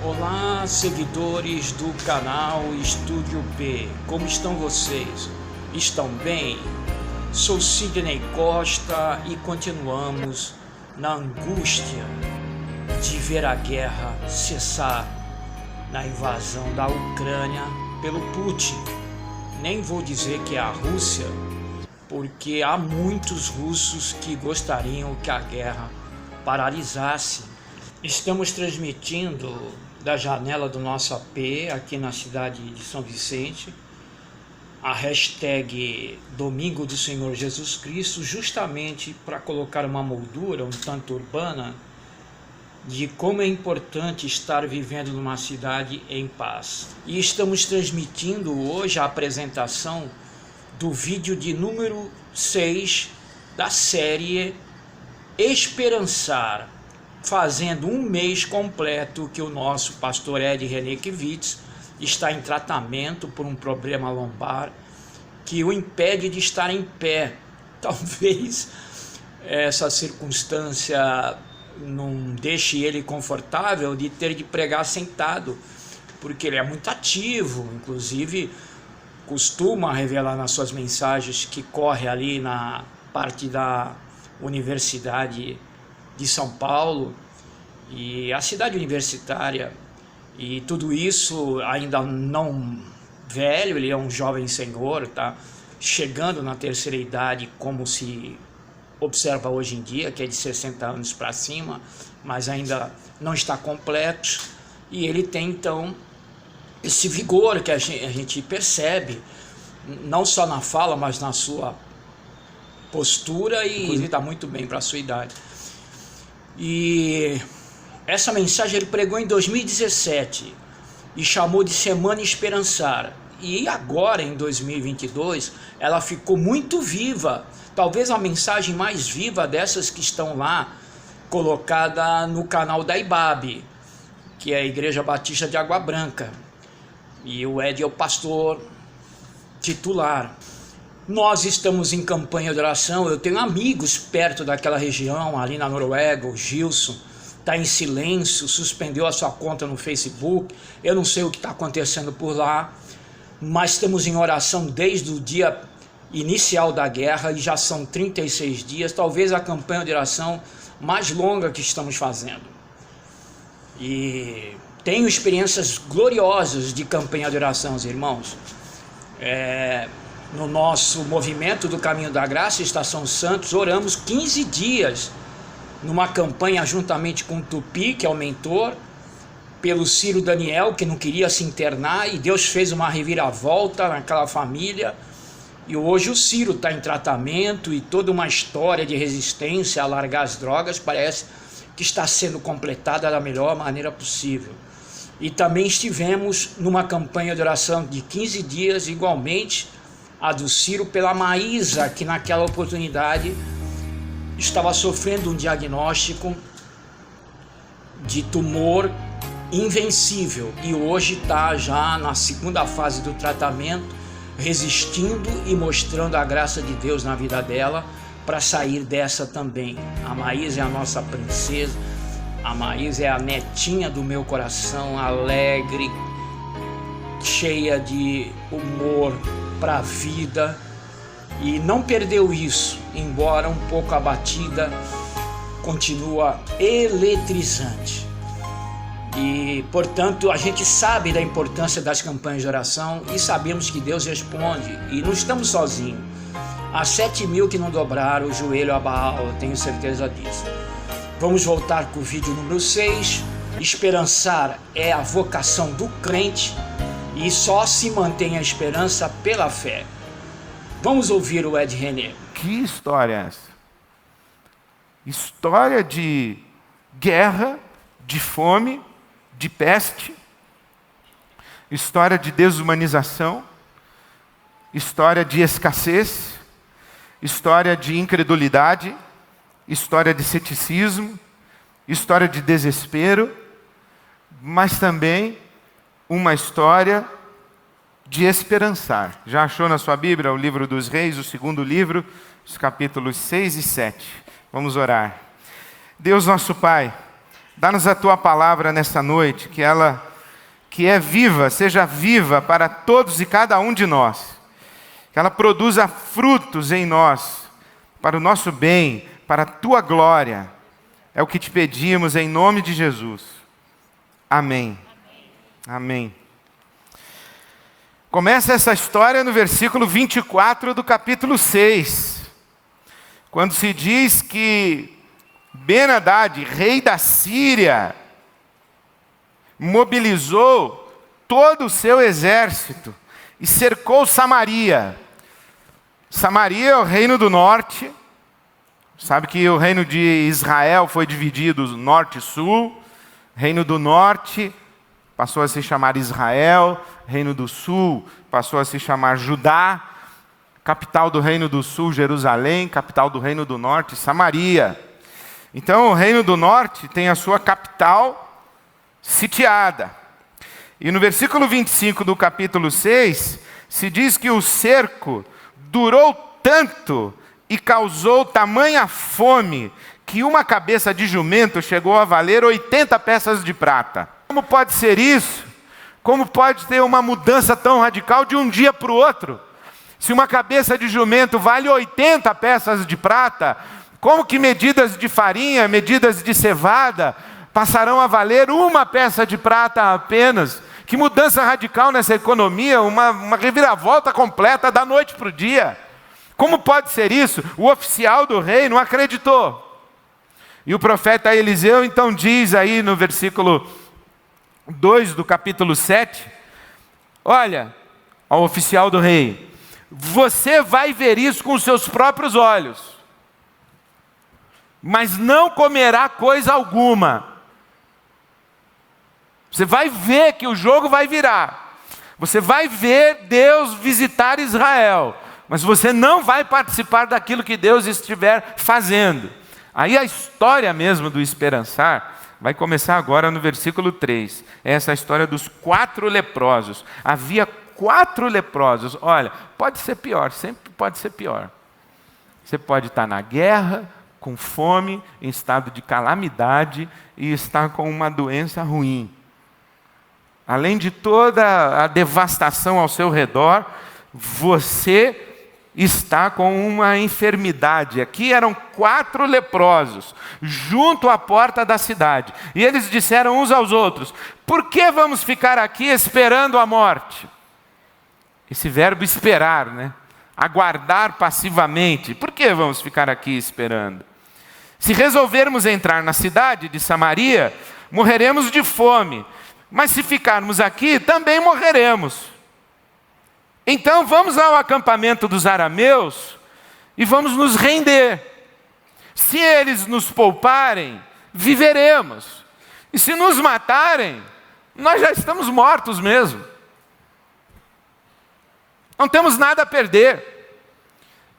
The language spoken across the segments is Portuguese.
Olá, seguidores do canal Estúdio P, como estão vocês? Estão bem? Sou Sidney Costa e continuamos na angústia de ver a guerra cessar na invasão da Ucrânia pelo Putin. Nem vou dizer que é a Rússia, porque há muitos russos que gostariam que a guerra paralisasse. Estamos transmitindo da janela do nosso AP aqui na cidade de São Vicente a hashtag Domingo do Senhor Jesus Cristo, justamente para colocar uma moldura um tanto urbana de como é importante estar vivendo numa cidade em paz. E estamos transmitindo hoje a apresentação do vídeo de número 6 da série Esperançar, fazendo um mês completo que o nosso pastor Ed René Kivitz está em tratamento por um problema lombar que o impede de estar em pé. Talvez essa circunstância não deixe ele confortável de ter de pregar sentado, porque ele é muito ativo, inclusive costuma revelar nas suas mensagens que corre ali na parte da Universidade de São Paulo e a cidade universitária, e tudo isso ainda não velho, ele é um jovem senhor, tá chegando na terceira idade, como se observa hoje em dia, que é de 60 anos para cima, mas ainda não está completo, e ele tem então esse vigor que a gente percebe, não só na fala, mas na sua postura, e ele está muito bem para a sua idade. E essa mensagem ele pregou em 2017 e chamou de Semana Esperançar. E agora, em 2022, ela ficou muito viva. Talvez a mensagem mais viva dessas que estão lá, colocada no canal da IBAB, que é a Igreja Batista de Água Branca. E o Ed é o pastor titular. Nós estamos em campanha de oração. Eu tenho amigos perto daquela região, ali na Noruega. O Gilson está em silêncio, suspendeu a sua conta no Facebook. Eu não sei o que está acontecendo por lá, mas estamos em oração desde o dia inicial da guerra e já são 36 dias, talvez a campanha de oração mais longa que estamos fazendo. E tenho experiências gloriosas de campanha de oração, irmãos. No nosso movimento do Caminho da Graça, Estação Santos, oramos 15 dias numa campanha juntamente com o Tupi, que é o mentor, pelo Ciro Daniel, que não queria se internar, e Deus fez uma reviravolta naquela família, e hoje o Ciro está em tratamento, e toda uma história de resistência a largar as drogas parece que está sendo completada da melhor maneira possível. E também estivemos numa campanha de oração de 15 dias, igualmente, a do Ciro pela Maísa, que naquela oportunidade estava sofrendo um diagnóstico de tumor invencível e hoje está já na segunda fase do tratamento, resistindo e mostrando a graça de Deus na vida dela para sair dessa também. A Maísa é a nossa princesa, a Maísa é a netinha do meu coração, alegre, cheia de humor para a vida, e não perdeu isso, embora um pouco abatida, continua eletrizante. E portanto a gente sabe da importância das campanhas de oração e sabemos que Deus responde, e não estamos sozinhos. Há 7.000 que não dobraram o joelho a Baal, eu tenho certeza disso. Vamos voltar com o vídeo número 6. Esperançar é a vocação do crente e só se mantém a esperança pela fé. Vamos ouvir o Ed René. Que história é essa? História de guerra, de fome, de peste, história de desumanização, história de escassez, história de incredulidade, história de ceticismo, história de desespero, mas também uma história de esperançar. Já achou na sua Bíblia o livro dos Reis, o segundo livro, os capítulos 6 e 7. Vamos orar. Deus nosso Pai, Dá-nos a tua palavra nessa noite, que ela, que é viva, seja viva para todos e cada um de nós. Que ela produza frutos em nós, para o nosso bem, para a tua glória. É o que te pedimos em nome de Jesus. Amém. Amém. Começa essa história no versículo 24 do capítulo 6. Quando se diz que Ben-Hadad, rei da Síria, mobilizou todo o seu exército e cercou Samaria. Samaria é o reino do norte. Sabe que o reino de Israel foi dividido norte e sul. Reino do norte passou a se chamar Israel. Reino do sul passou a se chamar Judá. Capital do reino do sul, Jerusalém. Capital do reino do norte, Samaria. Então o reino do norte tem a sua capital sitiada. E no versículo 25 do capítulo 6, se diz que o cerco durou tanto e causou tamanha fome que uma cabeça de jumento chegou a valer 80 peças de prata. Como pode ser isso? Como pode ter uma mudança tão radical de um dia para o outro? Se uma cabeça de jumento vale 80 peças de prata, como que medidas de farinha, medidas de cevada, passarão a valer uma peça de prata apenas? Que mudança radical nessa economia, uma reviravolta completa da noite para o dia. Como pode ser isso? O oficial do rei não acreditou. E o profeta Eliseu então diz aí no versículo 2 do capítulo 7, olha, ao oficial do rei, você vai ver isso com os seus próprios olhos, mas não comerá coisa alguma. Você vai ver que o jogo vai virar. Você vai ver Deus visitar Israel, mas você não vai participar daquilo que Deus estiver fazendo. Aí a história mesmo do esperançar vai começar agora no versículo 3. É essa história dos 4 leprosos. Havia 4 leprosos. Olha, pode ser pior, sempre pode ser pior. Você pode estar na guerra, com fome, em estado de calamidade e estar com uma doença ruim. Além de toda a devastação ao seu redor, você está com uma enfermidade. Aqui eram 4 leprosos, junto à porta da cidade. E eles disseram uns aos outros, por que vamos ficar aqui esperando a morte? Esse verbo esperar, né? Aguardar passivamente. Por que vamos ficar aqui esperando? Se resolvermos entrar na cidade de Samaria, morreremos de fome. Mas se ficarmos aqui, também morreremos. Então vamos ao acampamento dos arameus e vamos nos render. Se eles nos pouparem, viveremos. E se nos matarem, nós já estamos mortos mesmo. Não temos nada a perder.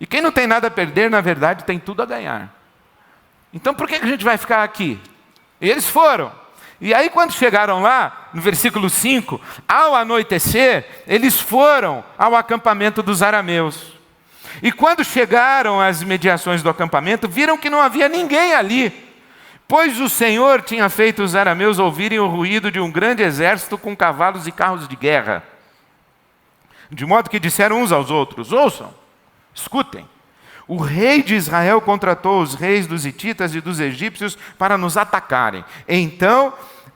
E quem não tem nada a perder, na verdade, tem tudo a ganhar. Então por que a gente vai ficar aqui? E eles foram. E aí quando chegaram lá, no versículo 5, ao anoitecer, eles foram ao acampamento dos arameus. E quando chegaram às imediações do acampamento, viram que não havia ninguém ali, pois o Senhor tinha feito os arameus ouvirem o ruído de um grande exército com cavalos e carros de guerra. De modo que disseram uns aos outros, ouçam, escutem. O rei de Israel contratou os reis dos hititas e dos egípcios para nos atacarem. Então,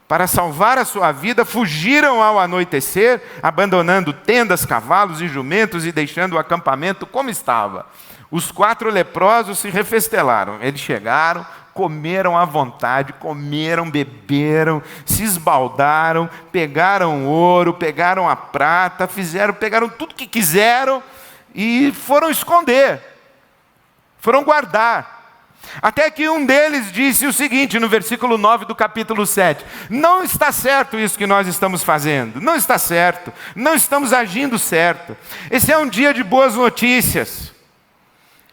para salvar a sua vida, fugiram ao anoitecer, abandonando tendas, cavalos e jumentos e deixando o acampamento como estava. Os 4 leprosos se refestelaram. Eles chegaram, comeram à vontade, comeram, beberam, se esbaldaram, pegaram ouro, pegaram a prata, pegaram tudo que quiseram e foram esconder. Foram guardar. Até que um deles disse o seguinte, no versículo 9 do capítulo 7. Não está certo isso que nós estamos fazendo. Não está certo. Não estamos agindo certo. Esse é um dia de boas notícias.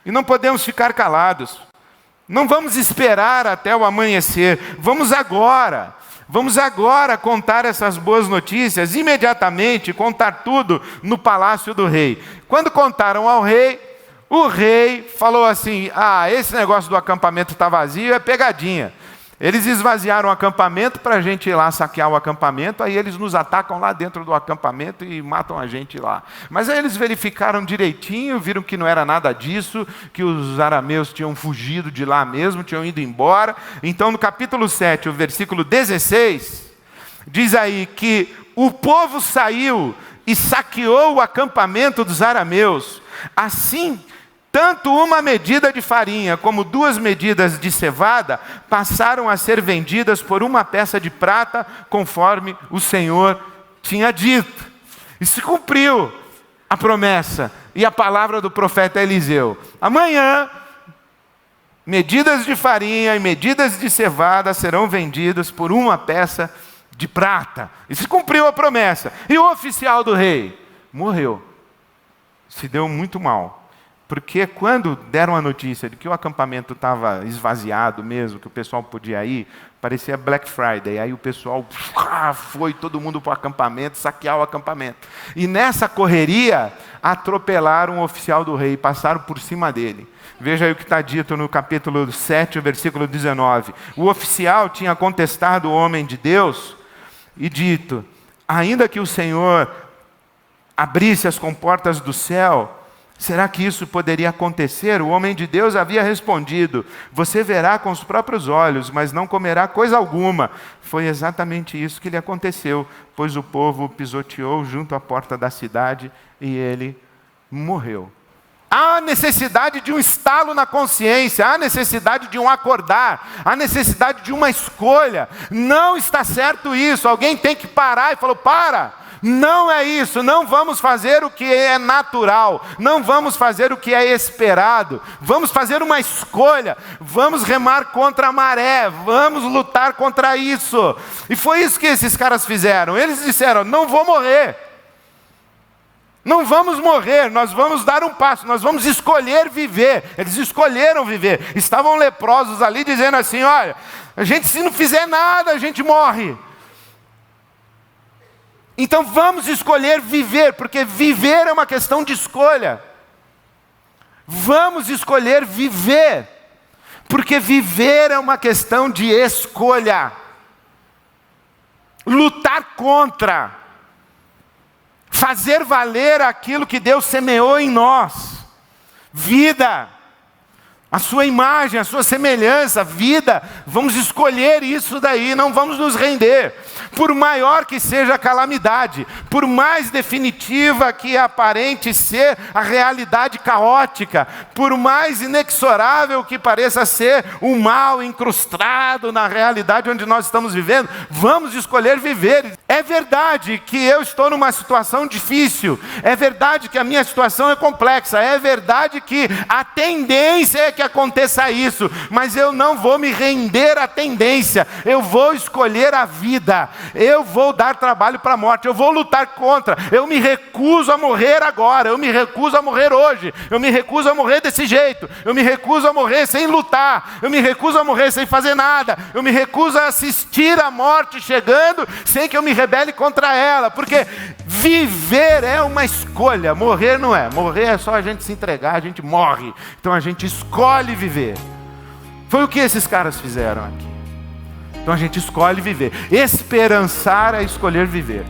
E não podemos ficar calados. Não vamos esperar até o amanhecer. Vamos agora contar essas boas notícias. Imediatamente contar tudo no palácio do rei. Quando contaram ao rei, o rei falou assim, esse negócio do acampamento está vazio, é pegadinha. Eles esvaziaram o acampamento para a gente ir lá saquear o acampamento, aí eles nos atacam lá dentro do acampamento e matam a gente lá. Mas aí eles verificaram direitinho, viram que não era nada disso, que os arameus tinham fugido de lá mesmo, tinham ido embora. Então no capítulo 7, o versículo 16, diz aí que o povo saiu e saqueou o acampamento dos arameus. Assim, tanto uma medida de farinha como 2 medidas de cevada passaram a ser vendidas por uma peça de prata, conforme o Senhor tinha dito. E se cumpriu a promessa e a palavra do profeta Eliseu. Amanhã, medidas de farinha e medidas de cevada serão vendidas por uma peça de prata. E se cumpriu a promessa. E o oficial do rei morreu. Se deu muito mal. Porque quando deram a notícia de que o acampamento estava esvaziado mesmo, que o pessoal podia ir, parecia Black Friday. Aí o pessoal foi todo mundo para o acampamento, saquear o acampamento. E nessa correria, atropelaram o oficial do rei, passaram por cima dele. Veja aí o que está dito no capítulo 7, versículo 19. O oficial tinha contestado o homem de Deus e dito: ainda que o Senhor abrisse as comportas do céu, será que isso poderia acontecer? O homem de Deus havia respondido: você verá com os próprios olhos, mas não comerá coisa alguma. Foi exatamente isso que lhe aconteceu, pois o povo o pisoteou junto à porta da cidade e ele morreu. Há necessidade de um estalo na consciência, há necessidade de um acordar, há necessidade de uma escolha. Não está certo isso, alguém tem que parar e falar: para! Não é isso, não vamos fazer o que é natural, não vamos fazer o que é esperado, vamos fazer uma escolha, vamos remar contra a maré, vamos lutar contra isso. E foi isso que esses caras fizeram. Eles disseram: não vou morrer, não vamos morrer, nós vamos dar um passo, nós vamos escolher viver. Eles escolheram viver, estavam leprosos ali dizendo assim: olha, a gente, se não fizer nada, a gente morre. Então vamos escolher viver, porque viver é uma questão de escolha. Vamos escolher viver, porque viver é uma questão de escolha. Lutar contra, fazer valer aquilo que Deus semeou em nós. Vida, a sua imagem, a sua semelhança, vida. Vamos escolher isso daí, não vamos nos render. Por maior que seja a calamidade, por mais definitiva que aparente ser a realidade caótica, por mais inexorável que pareça ser o mal incrustado na realidade onde nós estamos vivendo, vamos escolher viver. É verdade que eu estou numa situação difícil, é verdade que a minha situação é complexa, é verdade que a tendência é que aconteça isso, mas eu não vou me render à tendência, eu vou escolher a vida. Eu vou dar trabalho para a morte, eu vou lutar contra, eu me recuso a morrer agora, eu me recuso a morrer hoje, eu me recuso a morrer desse jeito, eu me recuso a morrer sem lutar, eu me recuso a morrer sem fazer nada, eu me recuso a assistir a morte chegando sem que eu me rebele contra ela, porque viver é uma escolha, morrer não é. Morrer é só a gente se entregar, a gente morre, então a gente escolhe viver. Foi o que esses caras fizeram aqui. Então a gente escolhe viver. Esperançar é escolher viver.